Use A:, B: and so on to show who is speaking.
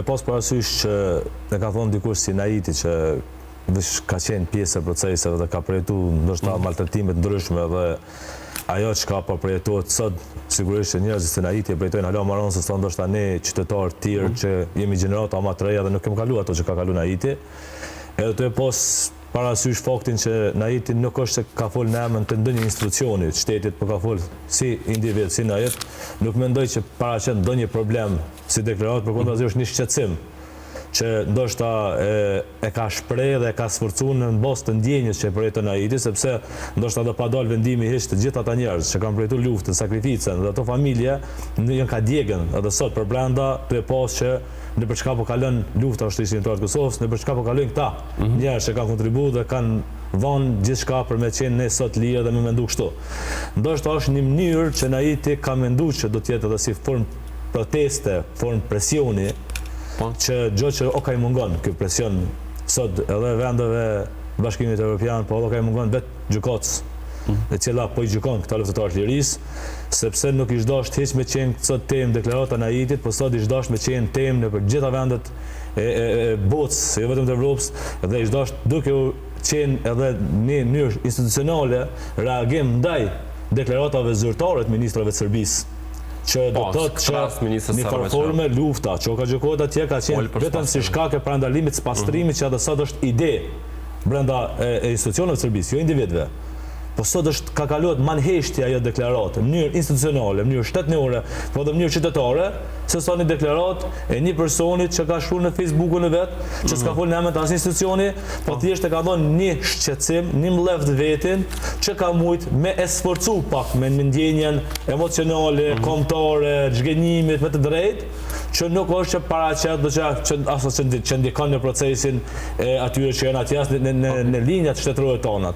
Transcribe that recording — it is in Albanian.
A: Duhe pas parasysh që ne ka thonë dikush si Naiti që vesh ka qenë pjesë e proceseve dhe ka përjetuar ndoshta maltretime të ndryshme dhe ajo që ka përjetohet sot, sigurisht që njerëzit si Naiti e përjetojnë hala maron se sa ndoshta ne qytetarë të tjerë që jemi gjenerata më të reja dhe nuk kemi kaluar ato që ka kaluar Naiti. Edhe duhe pas parasysh faktin që Naiti nuk është se ka folë në emën të ndonjë institucioni të shtetit, por ka folë si individ, si Nait, nuk mendoj që paraqet ndonjë problem si deklaratë, përkundrazi është një shqetësim që ndoshta e ka shpreh dhe e ka sforcuar në bazë të ndjenjës që e përjeton Naiti, sepse ndoshta do pa dal vendimi hiç të gjithë ata njerëz që kanë përjetuar luftën, sakrificën dhe ato familje janë ka djegën edhe sot për brenda të pas që në për çka po kalon lufta shtetimtare të Kosovës, në për çka po kalojnë këta njerëz që kanë kontribuar dhe kanë vënë gjithçka për me qenë ne sot lirë dhe me mendu kështu. Ndoshta është një mënyrë që Naiti ka menduar që do të jetë edhe si formë proteste, formë presioni, që gjë që o ka i mungon ky presion sot edhe vendeve Bashkimit Evropian, po o ka i mungon vetë gjykatës e cila po i gjykon këta luftëtarë të lirisë, sepse nuk ish dasht hiç me qenë sot temë deklarata Naitit, po sot ish dasht me qenë temë në për gjitha vendet e botës, jo vetëm të Evropës, dhe ish dasht duke qenë edhe një mënyrë institucionale reagim ndaj deklaratave zyrtare të ministrave të Serbisë, që do të thotë që një farforme lufta, që ka gjykohet atje ka qenë vetëm si shkak e parandalimit së pastrimit që edhe sot është ide brenda institucioneve të Serbisë, jo individëve. Po sot është ka kaluar manheshtja ajo deklaratë, në mënyrë institucionale, në mënyrë shtetënore, po edhe në mënyrë qytetare, se sa një deklaratë e një personit që ka shkruar në Facebookun e vet, që s'ka folur në emër të asnjë institucioni, po thjesht e ka dhënë një shqetësim, një mlevd vetin, që ka mujt me e sforcu pak me ndjenjen emocionale, kombëtare, zhgënjimit me të drejtë, që nuk është që paraqet që ndikon në procesin atyre që janë atje në linjat shtetërore tona.